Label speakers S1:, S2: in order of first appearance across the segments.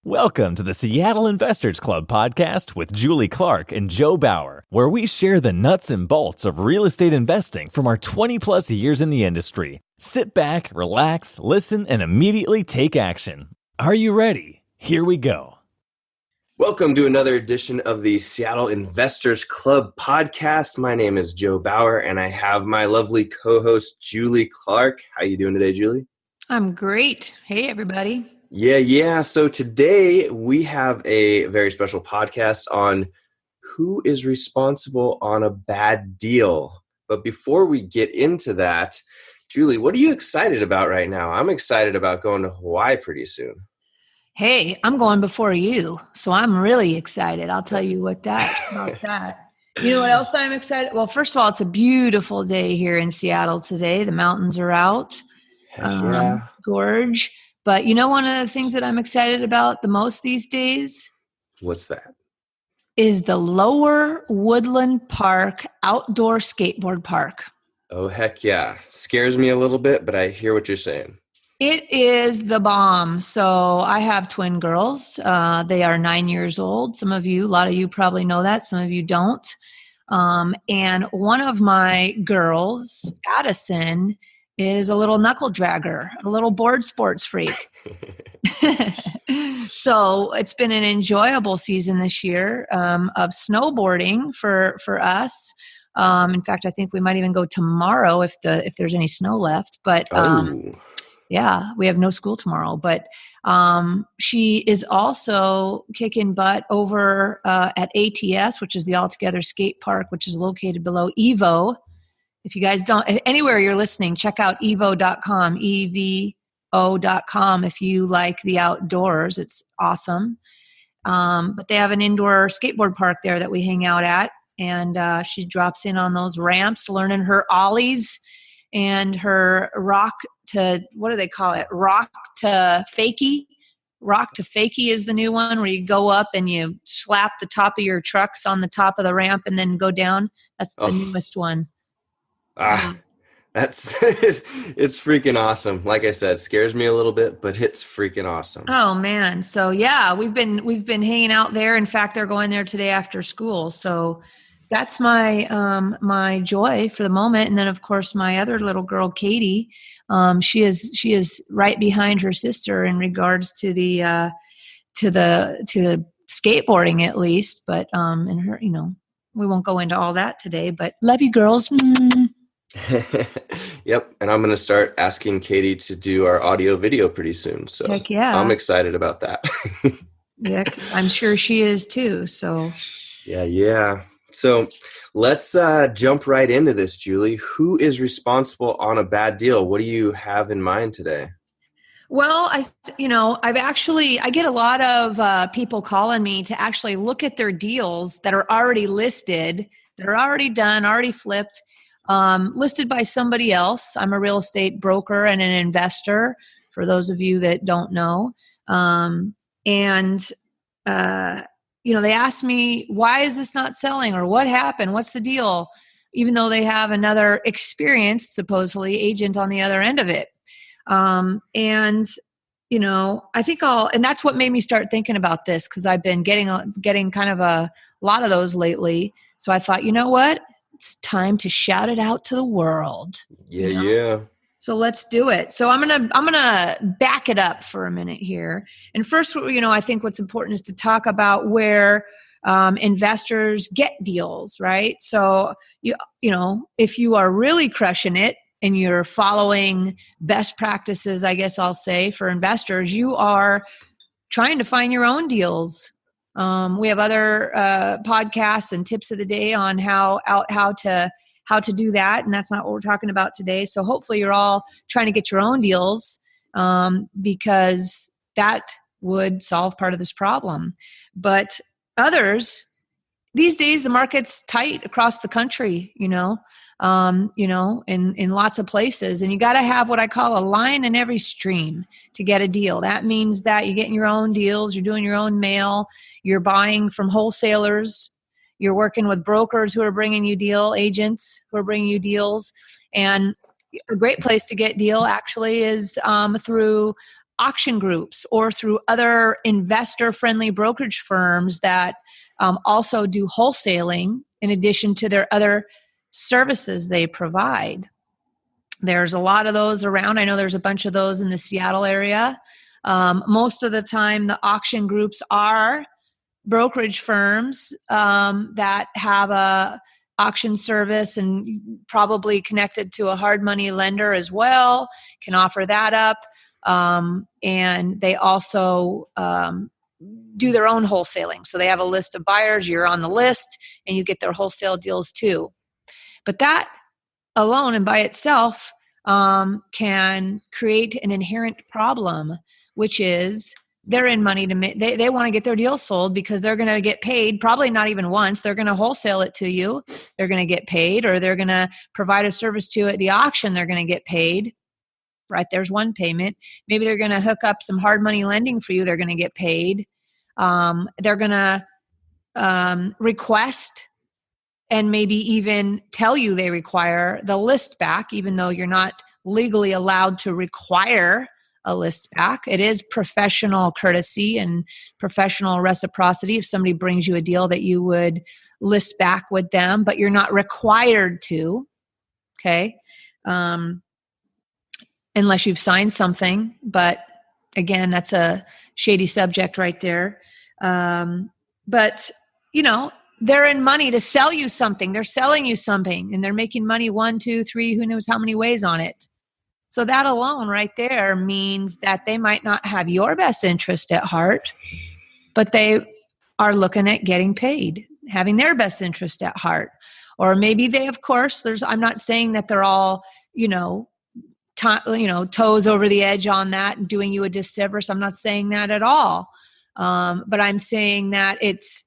S1: Welcome to the Seattle Investors Club podcast with Julie Clark and Joe Bauer, where we share the nuts and bolts of real estate investing from our 20-plus years in the industry. Sit back, relax, listen, and immediately take action. Are you ready? Here we go.
S2: Welcome to another edition of the Seattle Investors Club podcast. My name is Joe Bauer, and I have my lovely co-host, Julie Clark. How you doing today, Julie?
S3: I'm great. Hey, everybody.
S2: Yeah. So today we have a very special podcast on who is responsible on a bad deal. But before we get into that, Julie, what are you excited about right now? I'm excited about going to Hawaii pretty soon.
S3: Hey, I'm going before you, so I'm really excited. I'll tell you about that. You know what else I'm excited? Well, first of all, it's a beautiful day here in Seattle today. The mountains are out. Gorge. But you know, one of the things that I'm excited about the most these days?
S2: What's that?
S3: Is the Lower Woodland Park outdoor skateboard park.
S2: Oh, heck yeah. Scares me a little bit, but I hear what you're saying.
S3: It is the bomb. So I have twin girls. They are 9 years old. A lot of you probably know that. Some of you don't. And one of my girls, Addison, is a little knuckle dragger, a little board sports freak. So it's been an enjoyable season this year of snowboarding for us. In fact, I think we might even go tomorrow if there's any snow left. But yeah, we have no school tomorrow. But she is also kicking butt over at ATS, which is the Altogether Skate Park, which is located below Evo. If you guys don't, anywhere you're listening, check out evo.com, EVO.com if you like the outdoors. It's awesome. But they have an indoor skateboard park there that we hang out at. And she drops in on those ramps, learning her ollies and her rock to, what do they call it? Rock to fakie. Rock to fakie is the new one where you go up and you slap the top of your trucks on the top of the ramp and then go down. That's the newest one.
S2: It's freaking awesome. Like I said, scares me a little bit, but it's freaking awesome.
S3: Oh man. So yeah, we've been hanging out there. In fact, they're going there today after school. So that's my my joy for the moment. And then of course my other little girl, Katie, she is right behind her sister in regards to the skateboarding at least. But and her, we won't go into all that today, but love you girls.
S2: Yep. And I'm going to start asking Katie to do our audio video pretty soon. So
S3: heck yeah.
S2: I'm excited about that.
S3: Yeah, I'm sure she is too. So
S2: yeah. So let's jump right into this, Julie. Who is responsible on a bad deal? What do you have in mind today?
S3: Well, I get a lot of people calling me to actually look at their deals that are already listed, that are already done, already flipped, listed by somebody else. I'm a real estate broker and an investor, for those of you that don't know. They ask me, why is this not selling, or what happened? What's the deal? Even though they have another experienced, supposedly, agent on the other end of it. I think and that's what made me start thinking about this, because I've been getting kind of a lot of those lately. So I thought, you know what? It's time to shout it out to the world.
S2: Yeah.
S3: So let's do it. So I'm gonna back it up for a minute here. And first, I think what's important is to talk about where investors get deals, right? So if you are really crushing it and you're following best practices, I guess I'll say, for investors, you are trying to find your own deals. We have other podcasts and tips of the day on how to do that, and that's not what we're talking about today. So hopefully you're all trying to get your own deals, because that would solve part of this problem. But others, these days the market's tight across the country, in lots of places, and you got to have what I call a line in every stream to get a deal. That means that you're getting your own deals, you're doing your own mail, you're buying from wholesalers, you're working with brokers who are bringing you agents who are bringing you deals. And a great place to get deal actually is through auction groups or through other investor-friendly brokerage firms that also do wholesaling in addition to their other services they provide. There's a lot of those around. I know there's a bunch of those in the Seattle area. Most of the time, the auction groups are brokerage firms that have a auction service and probably connected to a hard money lender as well, can offer that up. And they also do their own wholesaling. So they have a list of buyers, you're on the list, and you get their wholesale deals too. But that alone and by itself can create an inherent problem, which is they're in money to make, they want to get their deal sold because they're going to get paid, probably not even once. They're going to wholesale it to you. They're going to get paid, or they're going to provide a service to you at the auction. They're going to get paid. Right, there's one payment. Maybe they're going to hook up some hard money lending for you. They're going to get paid. They're going to request and maybe even tell you they require the list back, even though you're not legally allowed to require a list back. It is professional courtesy and professional reciprocity if somebody brings you a deal that you would list back with them, but you're not required to, okay? Unless you've signed something. But again, that's a shady subject right there. But, you know, they're in money to sell you something. They're selling you something and they're making money 1, 2, 3, who knows how many ways on it. So that alone right there means that they might not have your best interest at heart, but they are looking at getting paid, having their best interest at heart. Or maybe they, of course, I'm not saying that they're all, toes over the edge on that and doing you a disservice. I'm not saying that at all. But I'm saying that it's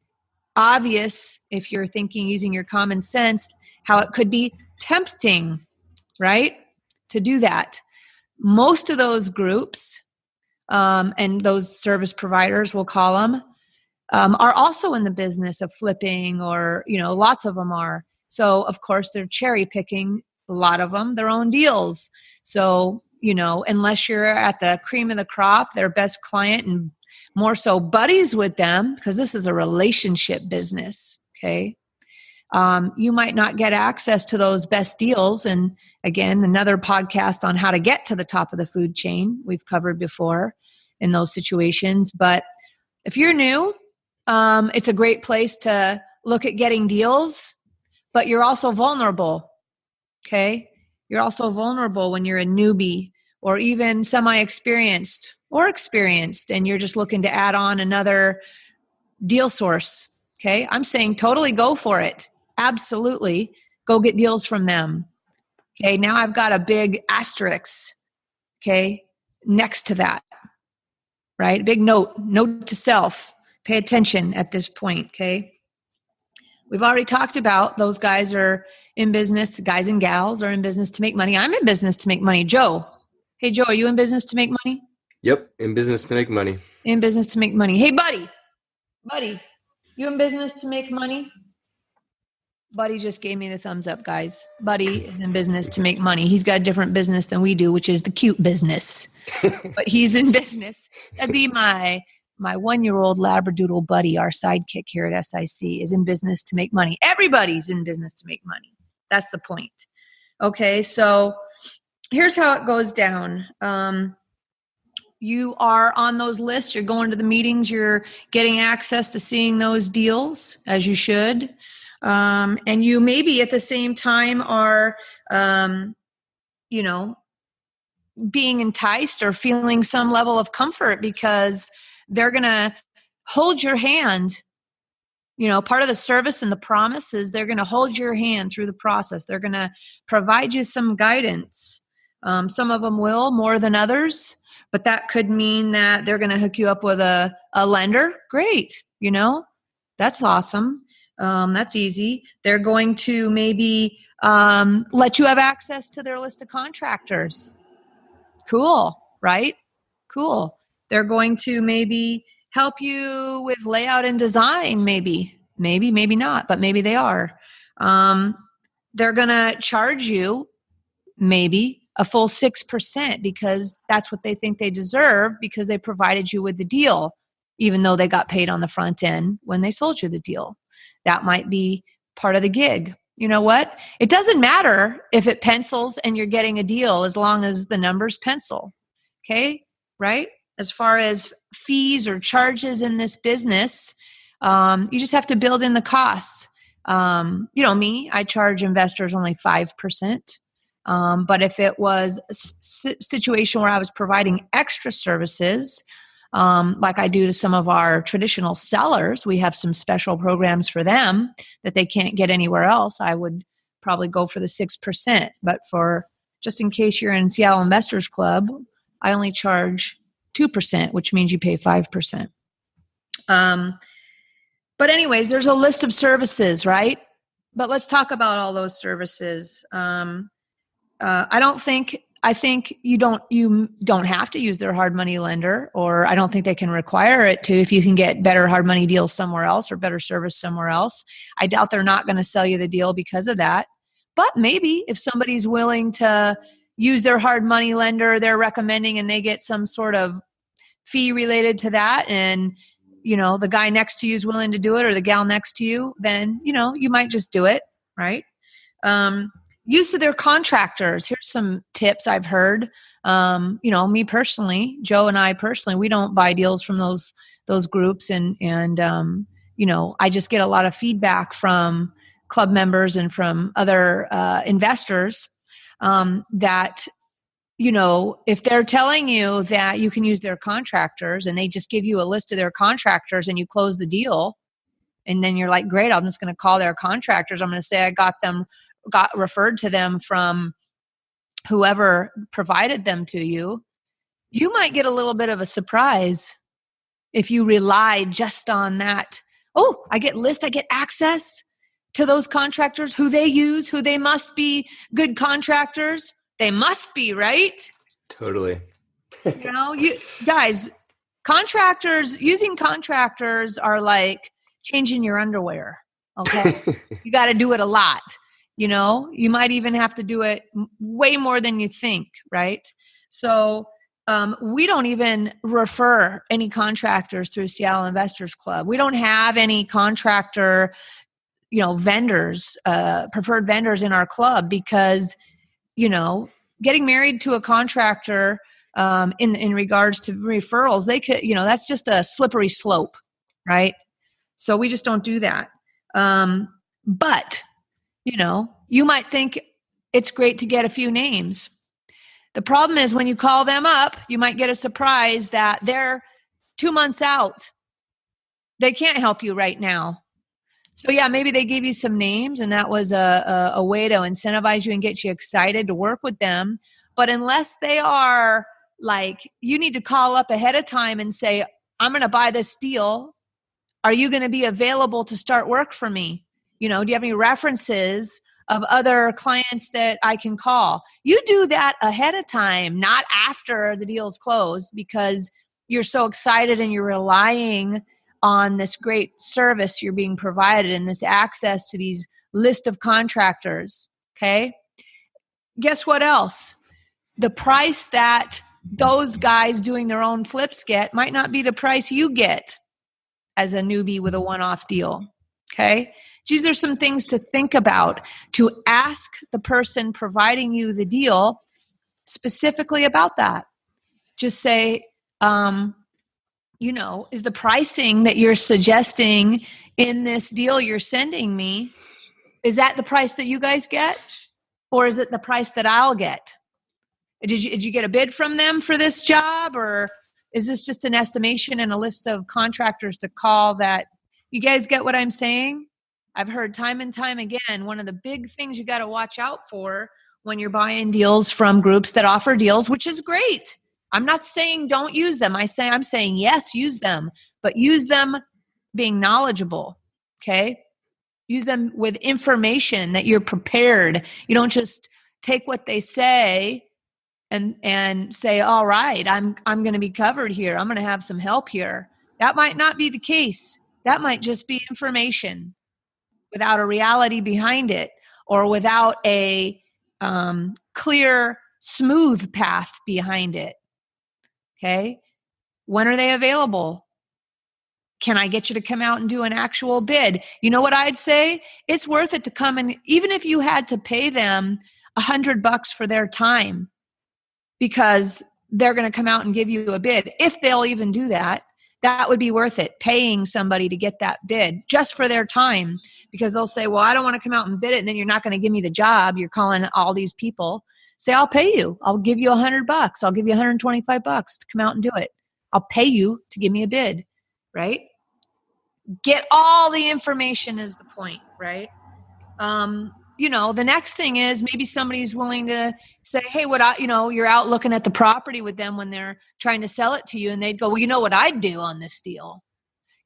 S3: obvious, if you're thinking using your common sense, how it could be tempting, right, to do that. Most of those groups and those service providers, we'll call them, are also in the business of flipping, or, lots of them are. So, of course, they're cherry picking, a lot of them, their own deals. So, unless you're at the cream of the crop, their best client, and more so buddies with them, because this is a relationship business, okay? You might not get access to those best deals. And again, another podcast on how to get to the top of the food chain we've covered before in those situations. But if you're new, it's a great place to look at getting deals, but you're also vulnerable, okay? You're also vulnerable when you're a newbie or even semi-experienced or experienced, and you're just looking to add on another deal source, okay? I'm saying totally go for it. Absolutely. Go get deals from them. Okay, now I've got a big asterisk, okay, next to that, right? Big note to self. Pay attention at this point, okay? We've already talked about those guys are in business, guys and gals are in business to make money. I'm in business to make money. Joe. Hey, Joe, are you in business to make money?
S2: Yep, in business to make money.
S3: In business to make money. Hey, buddy, you in business to make money? Buddy just gave me the thumbs up, guys. Buddy is in business to make money. He's got a different business than we do, which is the cute business. But he's in business. That'd be my 1-year-old Labradoodle buddy, our sidekick here at SIC, is in business to make money. Everybody's in business to make money. That's the point. Okay, so here's how it goes down. You are on those lists. You're going to the meetings. You're getting access to seeing those deals, as you should. And you maybe at the same time are, being enticed or feeling some level of comfort because they're going to hold your hand. Part of the service and the promise is they're going to hold your hand through the process. They're going to provide you some guidance. Some of them will more than others, but that could mean that they're going to hook you up with a lender. Great. That's awesome. That's easy. They're going to maybe let you have access to their list of contractors. Cool, right? Cool. They're going to maybe help you with layout and design, maybe not, but maybe they are. They're going to charge you maybe a full 6% because that's what they think they deserve because they provided you with the deal, even though they got paid on the front end when they sold you the deal. That might be part of the gig. You know what? It doesn't matter if it pencils and you're getting a deal as long as the numbers pencil. Okay? Right? As far as fees or charges in this business, you just have to build in the costs. Me, I charge investors only 5%. But if it was a situation where I was providing extra services, like I do to some of our traditional sellers, we have some special programs for them that they can't get anywhere else. I would probably go for the 6%. But for just in case you're in Seattle Investors Club, I only charge 2%, which means you pay 5%. But anyways, there's a list of services, right? But let's talk about all those services. I think you don't have to use their hard money lender, or I don't think they can require it to if you can get better hard money deals somewhere else or better service somewhere else. I doubt they're not going to sell you the deal because of that. But maybe if somebody's willing to use their hard money lender they're recommending and they get some sort of fee related to that, and the guy next to you is willing to do it or the gal next to you, then you might just do it, right? Use of their contractors. Here's some tips I've heard. Me personally, Joe and I personally, we don't buy deals from those groups, and I just get a lot of feedback from club members and from other investors that if they're telling you that you can use their contractors and they just give you a list of their contractors and you close the deal, and then you're like, great, I'm just going to call their contractors. I'm going to say I got referred to them from whoever provided them to you. You might get a little bit of a surprise if you rely just on that. Oh, I get access to those contractors, who they use, who they must be good contractors. They must be, right?
S2: Totally.
S3: You guys, using contractors are like changing your underwear. Okay. You got to do it a lot. You might even have to do it way more than you think, right? So we don't even refer any contractors through Seattle Investors Club. We don't have any contractor, vendors, preferred vendors in our club because, getting married to a contractor in regards to referrals, they could, that's just a slippery slope, right? So we just don't do that. But you might think it's great to get a few names. The problem is when you call them up, you might get a surprise that they're 2 months out. They can't help you right now. So yeah, maybe they gave you some names and that was a way to incentivize you and get you excited to work with them. But unless they are like, you need to call up ahead of time and say, I'm going to buy this deal. Are you going to be available to start work for me? Do you have any references of other clients that I can call? You do that ahead of time, not after the deal's closed, because you're so excited and you're relying on this great service you're being provided and this access to these list of contractors. Okay. Guess what else? The price that those guys doing their own flips get might not be the price you get as a newbie with a one-off deal. Okay. Geez, there's some things to think about, to ask the person providing you the deal specifically about that. Just say, is the pricing that you're suggesting in this deal you're sending me, is that the price that you guys get? Or is it the price that I'll get? Did you get a bid from them for this job? Or is this just an estimation and a list of contractors to call that? You guys get what I'm saying? I've heard time and time again, one of the big things you got to watch out for when you're buying deals from groups that offer deals, which is great. I'm not saying don't use them. I'm saying yes, use them, but use them being knowledgeable. Okay. Use them with information that you're prepared. You don't just take what they say and say, all right, I'm going to be covered here. I'm going to have some help here. That might not be the case. That might just be information without a reality behind it, or without a clear smooth path behind it. Okay. When are they available? Can I get you to come out and do an actual bid? You know what I'd say? It's worth it to come and even if you had to pay them $100 for their time because they're going to come out and give you a bid, if they'll even do that, that would be worth it, paying somebody to get that bid just for their time, because they'll say, well, I don't want to come out and bid it. And then you're not going to give me the job. You're calling all these people. Say, I'll pay you. I'll give you $100. I'll give you $125 to come out and do it. I'll pay you to give me a bid, right? Get all the information is the point, right? The next thing is maybe somebody's willing to say, hey, you're out looking at the property with them when they're trying to sell it to you. And they'd go, well, you know what I'd do on this deal?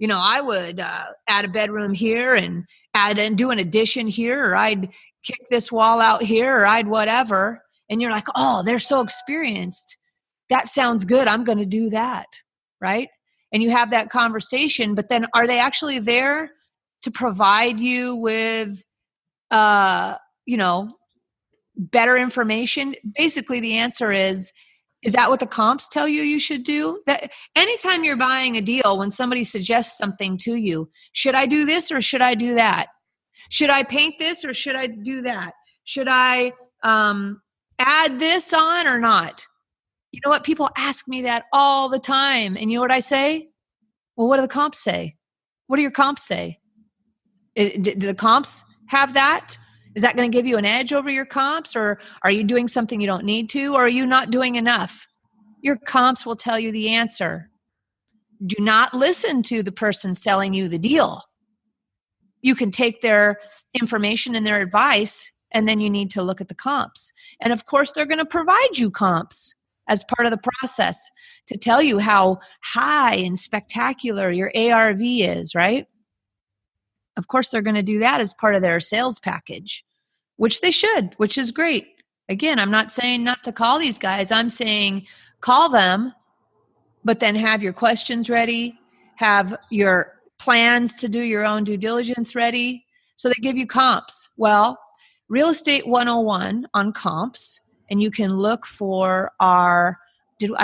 S3: I would add a bedroom here and do an addition here, or I'd kick this wall out here, or I'd whatever. And you're like, oh, they're so experienced. That sounds good. I'm going to do that. Right. And you have that conversation, but then are they actually there to provide you with, better information? Basically, the answer is that what the comps tell you should do? That anytime you're buying a deal, when somebody suggests something to you, should I do this or should I do that? Should I paint this or should I do that? Should I add this on or not? You know what? People ask me that all the time. And you know what I say? Well, what do the comps say? What do your comps say? Do the comps have that? Is that going to give you an edge over your comps? Or are you doing something you don't need to? Or are you not doing enough? Your comps will tell you the answer. Do not listen to the person selling you the deal. You can take their information and their advice, and then you need to look at the comps. And of course, they're going to provide you comps as part of the process to tell you how high and spectacular your ARV is, right? Of course, they're going to do that as part of their sales package, which they should, which is great. Again, I'm not saying not to call these guys. I'm saying call them, but then have your questions ready, have your plans to do your own due diligence ready, so they give you comps. Well, Real Estate 101 on comps, and you can look for I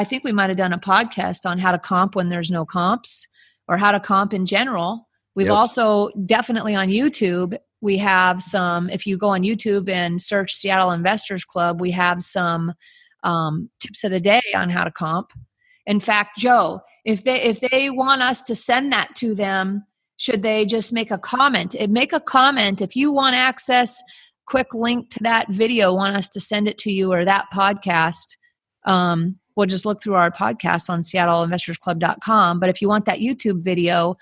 S3: think we might have done a podcast on how to comp when there's no comps, or how to comp in general. We've also definitely on YouTube, we have some, if you go on YouTube and search Seattle Investors Club, we have some tips of the day on how to comp. In fact, Joe, if they want us to send that to them, should they just make a comment? Make a comment. If you want access, quick link to that video, want us to send it to you, or that podcast, we'll just look through our podcast on seattleinvestorsclub.com. But if you want that YouTube video,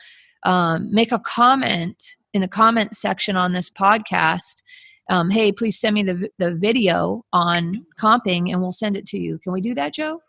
S3: make a comment in the comment section on this podcast. Hey, please send me the video on comping, and we'll send it to you. Can we do that, Joe?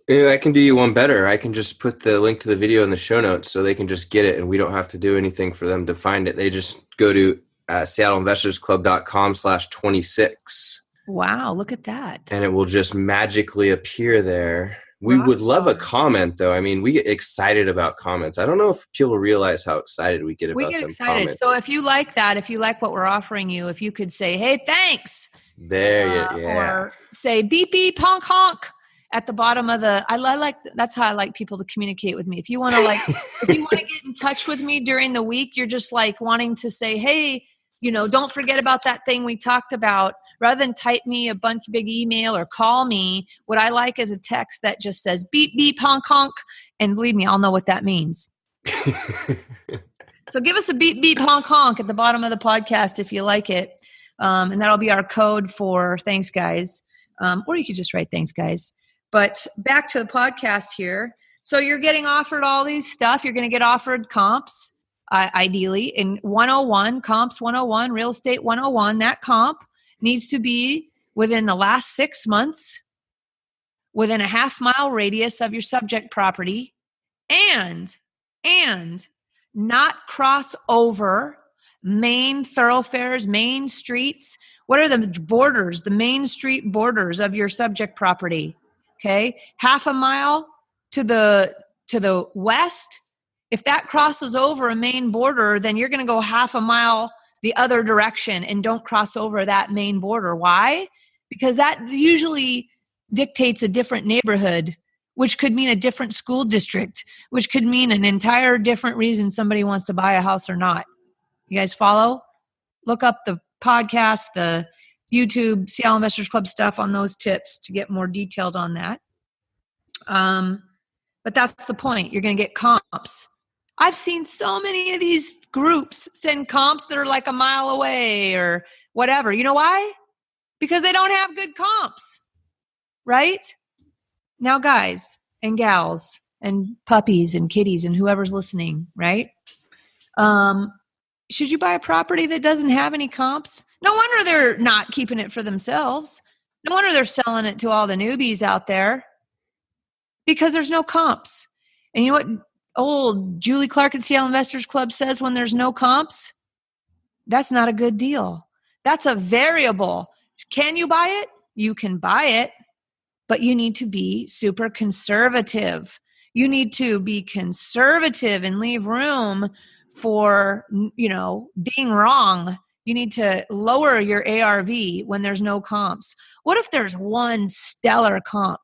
S2: Yeah, I can do you one better. I can just put the link to the video in the show notes so they can just get it, and we don't have to do anything for them to find it. They just go to seattleinvestorsclub.com/26.
S3: Wow, look at that.
S2: And it will just magically appear there. We would love a comment, though. I mean, we get excited about comments. I don't know if people realize how excited we get about them. We get excited. Comments.
S3: So if you like that, if you like what we're offering you, if you could say, hey, thanks. Or say, beep, beep, honk, honk at the bottom of the, that's how I like people to communicate with me. If you want to get in touch with me during the week, you're just like wanting to say, hey, don't forget about that thing we talked about. Rather than type me a big email or call me, what I like is a text that just says beep, beep, honk, honk. And believe me, I'll know what that means. So give us a beep, beep, honk, honk at the bottom of the podcast if you like it. And that'll be our code for thanks, guys. Or you could just write thanks, guys. But back to the podcast here. So you're getting offered all these stuff. You're going to get offered comps, ideally. In 101, comps 101, real estate 101, that comp needs to be within the last 6 months, within a half-mile radius of your subject property, and not cross over main thoroughfares, main streets. What are the borders, the main street borders of your subject property? Okay, half a mile to the west. If that crosses over a main border, then you're going to go half a mile the other direction and don't cross over that main border. Why? Because that usually dictates a different neighborhood, which could mean a different school district, which could mean an entire different reason somebody wants to buy a house or not. You guys follow? Look up the podcast, the YouTube Seattle Investors Club stuff on those tips to get more detailed on that. But that's the point. You're going to get comps. I've seen so many of these groups send comps that are like a mile away or whatever. You know why? Because they don't have good comps, right? Now, guys and gals and puppies and kitties and whoever's listening, right? Should you buy a property that doesn't have any comps? No wonder they're not keeping it for themselves. No wonder they're selling it to all the newbies out there because there's no comps. And you know what old Julie Clark at Seattle Investors Club says when there's no comps? That's not a good deal. That's a variable. Can you buy it? You can buy it, but you need to be super conservative. You need to be conservative and leave room for, being wrong. You need to lower your ARV when there's no comps. What if there's one stellar comp?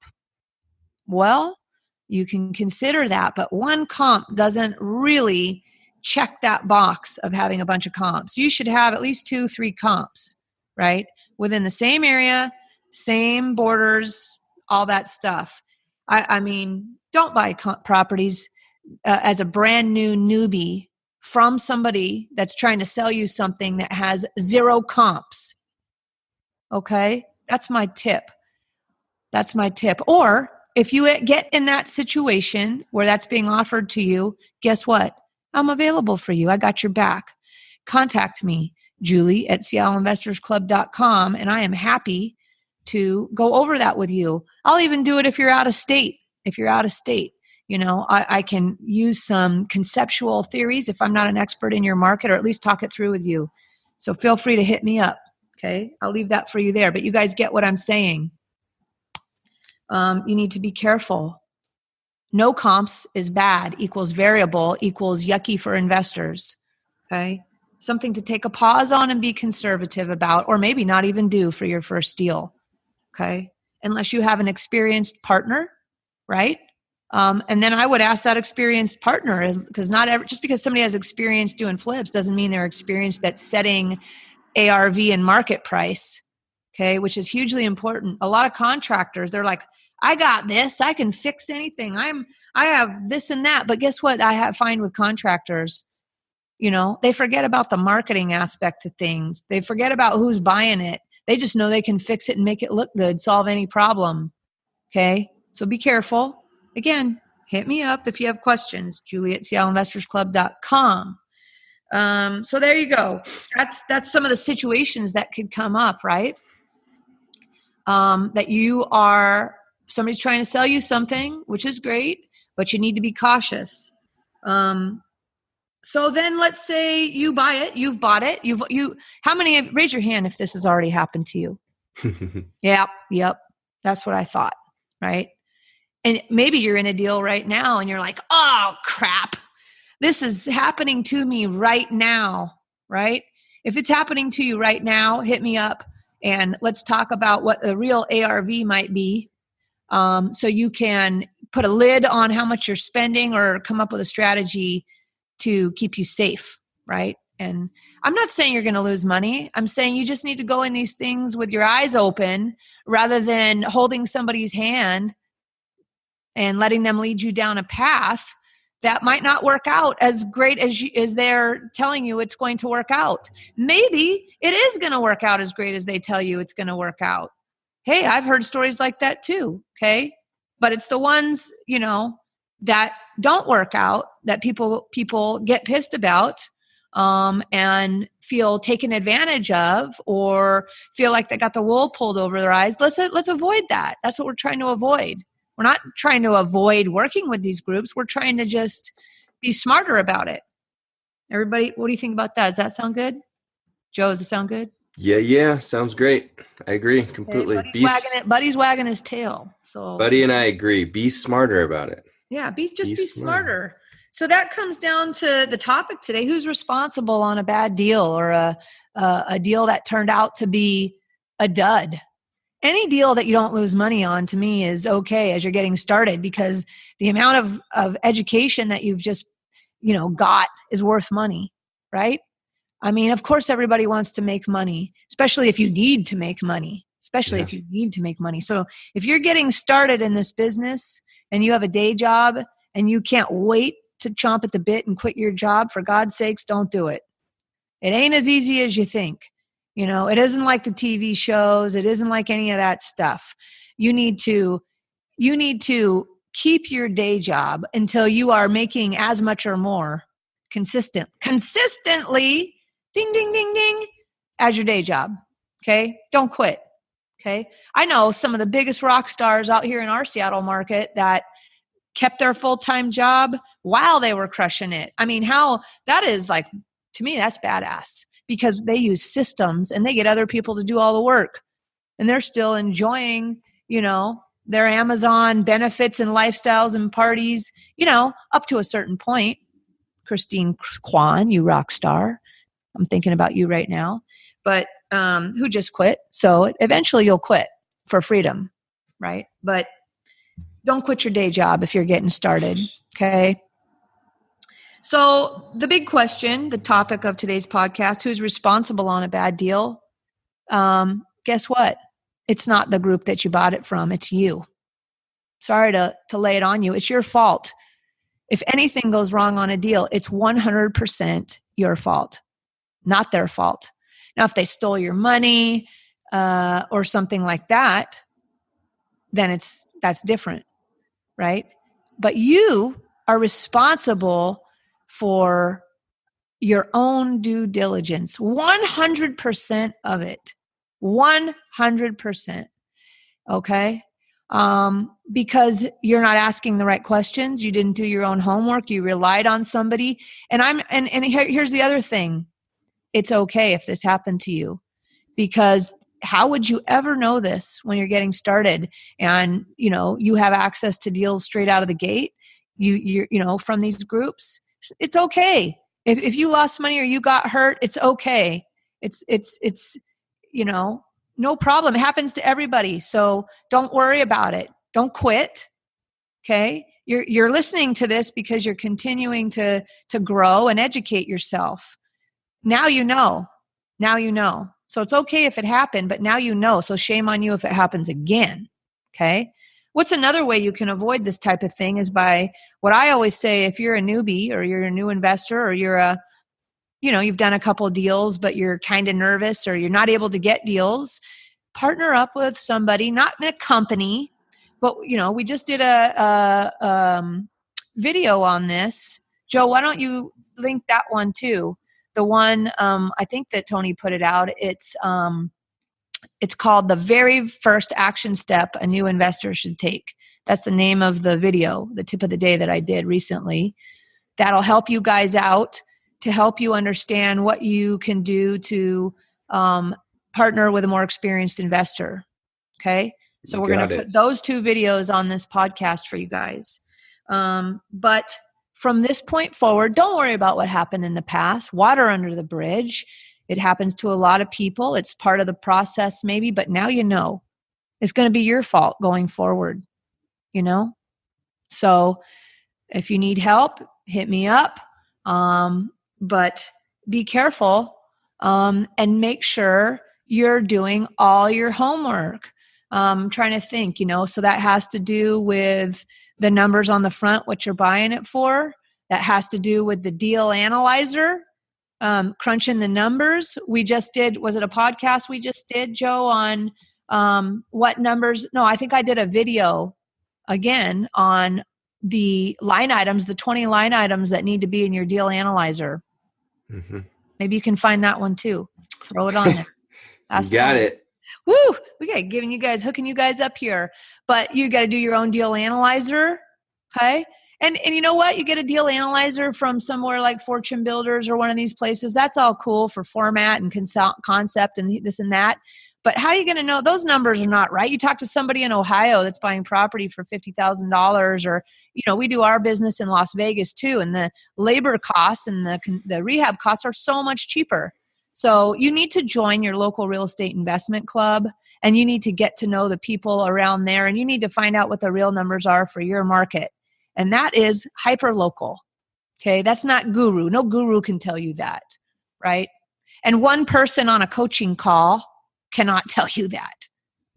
S3: Well, you can consider that, but one comp doesn't really check that box of having a bunch of comps. You should have at least 2-3 comps, right? Within the same area, same borders, all that stuff. I mean, don't buy properties as a brand new newbie from somebody that's trying to sell you something that has 0 comps. Okay? That's my tip. Or if you get in that situation where that's being offered to you, guess what? I'm available for you. I got your back. Contact me, Julie at SeattleInvestorsClub.com, and I am happy to go over that with you. I'll even do it if you're out of state. I can use some conceptual theories if I'm not an expert in your market, or at least talk it through with you. So feel free to hit me up. Okay. I'll leave that for you there, but you guys get what I'm saying. You need to be careful. No comps is bad equals variable equals yucky for investors. Okay. Something to take a pause on and be conservative about, or maybe not even do for your first deal. Okay. Unless you have an experienced partner, right? And then I would ask that experienced partner, because just because somebody has experience doing flips doesn't mean they're experienced at setting ARV and market price. Okay. Which is hugely important. A lot of contractors, they're like, I got this. I can fix anything. I have this and that. But guess what find with contractors? They forget about the marketing aspect of things. They forget about who's buying it. They just know they can fix it and make it look good, solve any problem. Okay. So be careful. Again, hit me up if you have questions. Julie at SeattleInvestorsClub.com. So there you go. That's some of the situations that could come up, right? That somebody's trying to sell you something, which is great, but you need to be cautious. So then let's say you buy it, you've bought it, how many, raise your hand if this has already happened to you? Yep. That's what I thought, right? And maybe you're in a deal right now and you're like, oh crap, this is happening to me right now, right? If it's happening to you right now, hit me up and let's talk about what the real ARV might be. So you can put a lid on how much you're spending or come up with a strategy to keep you safe, right? And I'm not saying you're going to lose money. I'm saying you just need to go in these things with your eyes open rather than holding somebody's hand and letting them lead you down a path that might not work out as great as they're telling you it's going to work out. Maybe it is going to work out as great as they tell you it's going to work out. Hey, I've heard stories like that too, okay? But it's the ones, that don't work out that people get pissed about and feel taken advantage of or feel like they got the wool pulled over their eyes. Let's avoid that. That's what we're trying to avoid. We're not trying to avoid working with these groups. We're trying to just be smarter about it. Everybody, what do you think about that? Does that sound good? Joe, does it sound good?
S2: Yeah. Sounds great. I agree completely.
S3: Okay, Buddy's wagging his tail. So
S2: Buddy and I agree. Be smarter about it.
S3: Yeah, be smarter. So that comes down to the topic today. Who's responsible on a bad deal or a deal that turned out to be a dud? any deal that you don't lose money on, to me, is okay as you're getting started, because the amount of education that you've just, got is worth money, right? I mean, of course, everybody wants to make money, especially if you need to make money, So if you're getting started in this business and you have a day job and you can't wait to chomp at the bit and quit your job, for God's sakes, don't do it. It ain't as easy as you think. It isn't like the TV shows. It isn't like any of that stuff. You need to keep your day job until you are making as much or more consistently, ding, ding, ding, ding, as your day job. Okay. Don't quit. Okay. I know some of the biggest rock stars out here in our Seattle market that kept their full-time job while they were crushing it. I mean, how that is, like, to me, that's badass, because they use systems and they get other people to do all the work, and they're still enjoying, their Amazon benefits and lifestyles and parties, up to a certain point. Christine Kwan, you rock star. I'm thinking about you right now, but who just quit. So eventually you'll quit for freedom, right? But don't quit your day job if you're getting started, okay? So the big question, the topic of today's podcast, who's responsible on a bad deal? Guess what? It's not the group that you bought it from. It's you. Sorry to lay it on you. It's your fault. If anything goes wrong on a deal, it's 100% your fault, not their fault. Now, if they stole your money or something like that, then that's different, right? But you are responsible for your own due diligence, 100% of it, 100%. Okay? Because you're not asking the right questions. You didn't do your own homework. You relied on somebody. And here's the other thing. It's okay if this happened to you, because how would you ever know this when you're getting started and, you have access to deals straight out of the gate, from these groups? It's okay. If you lost money or you got hurt, it's okay. It's no problem. It happens to everybody. So don't worry about it. Don't quit. Okay. You're listening to this because you're continuing to grow and educate yourself. Now you know. So it's okay if it happened, but now you know. So shame on you if it happens again. Okay. What's another way you can avoid this type of thing is by what I always say: if you're a newbie or you're a new investor or you're you've done a couple of deals, but you're kind of nervous or you're not able to get deals, partner up with somebody, not in a company, but, we just did a video on this. Joe, why don't you link that one too? The one, I think that Tony put it out. It's called The Very First Action Step a New Investor Should Take. That's the name of the video, the tip of the day that I did recently. That'll help you guys out, to help you understand what you can do to partner with a more experienced investor. Okay? So we're going to put those two videos on this podcast for you guys. But from this point forward, don't worry about what happened in the past. Water under the bridge. It happens to a lot of people. It's part of the process maybe, but now you know. It's going to be your fault going forward, So if you need help, hit me up. But be careful and make sure you're doing all your homework. I'm trying to think, so that has to do with the numbers on the front, what you're buying it for. That has to do with the deal analyzer, crunching the numbers. We just did, was it a podcast we just did, Joe, on what numbers? No, I think I did a video again on the line items, the 20 line items that need to be in your deal analyzer. Mm-hmm. Maybe you can find that one too. Throw it on there.
S2: You got it.
S3: Woo! We got hooking you guys up here. But you got to do your own deal analyzer. Okay? And you know what? You get a deal analyzer from somewhere like Fortune Builders or one of these places. That's all cool for format and concept and this and that. But how are you going to know? Those numbers are not right. You talk to somebody in Ohio that's buying property for $50,000, or, we do our business in Las Vegas too. And the labor costs and the rehab costs are so much cheaper. So you need to join your local real estate investment club and you need to get to know the people around there, and you need to find out what the real numbers are for your market. And that is hyper local. Okay. That's not guru. No guru can tell you that. Right. And one person on a coaching call cannot tell you that.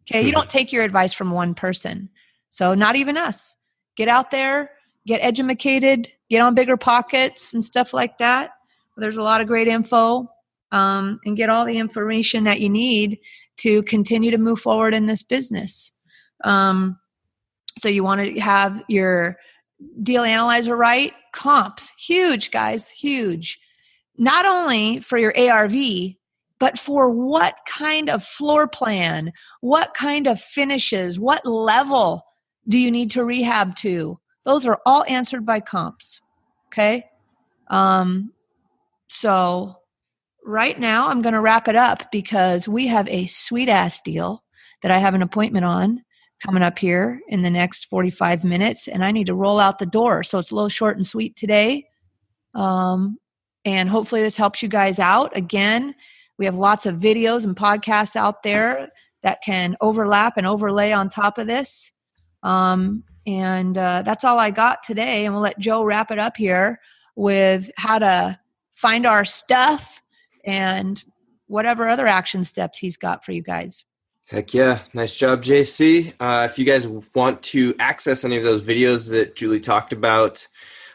S3: Okay. You don't take your advice from one person. So not even us. Get out there, get educated, get on Bigger Pockets and stuff like that. There's a lot of great info, and get all the information that you need to continue to move forward in this business. So you want to have your deal analyzer right. Comps, huge, guys, huge. Not only for your ARV, but for what kind of floor plan, what kind of finishes, what level do you need to rehab to? Those are all answered by comps. Okay. So right now I'm going to wrap it up because we have a sweet ass deal that I have an appointment on coming up here in the next 45 minutes, and I need to roll out the door. So it's a little short and sweet today. And hopefully this helps you guys out. Again, we have lots of videos and podcasts out there that can overlap and overlay on top of this. And that's all I got today. And we'll let Joe wrap it up here with how to find our stuff and whatever other action steps he's got for you guys.
S2: Heck yeah. Nice job, JC. If you guys want to access any of those videos that Julie talked about,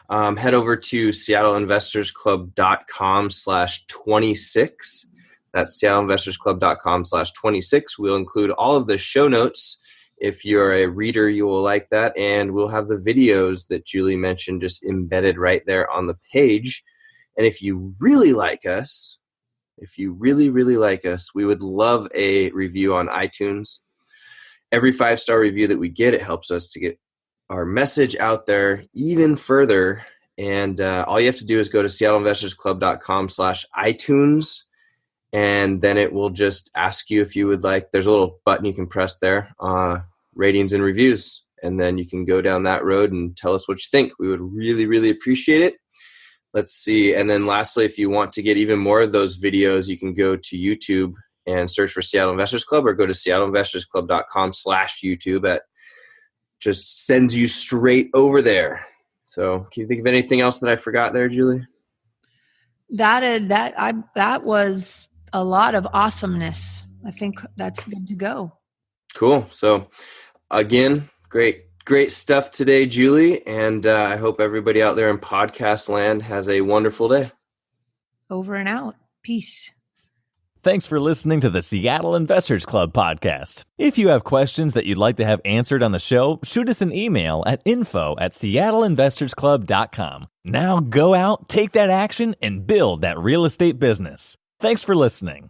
S2: head over to seattleinvestorsclub.com/26. That's seattleinvestorsclub.com/26. We'll include all of the show notes. If you're a reader, you will like that. And we'll have the videos that Julie mentioned just embedded right there on the page. And if you really like us, we would love a review on iTunes. Every 5-star review that we get, it helps us to get our message out there even further. And all you have to do is go to seattleinvestorsclub.com/iTunes. And then it will just ask you if you would like, there's a little button you can press there, ratings and reviews. And then you can go down that road and tell us what you think. We would really, really appreciate it. Let's see. And then lastly, if you want to get even more of those videos, you can go to YouTube and search for Seattle Investors Club, or go to seattleinvestorsclub.com/YouTube. That just sends you straight over there. So can you think of anything else that I forgot there, Julie?
S3: That was a lot of awesomeness. I think that's good to go.
S2: Cool. So again, great stuff today, Julie. And I hope everybody out there in podcast land has a wonderful day.
S3: Over and out. Peace.
S1: Thanks for listening to the Seattle Investors Club podcast. If you have questions that you'd like to have answered on the show, shoot us an email at info@seattleinvestorsclub.com. Now go out, take that action, and build that real estate business. Thanks for listening.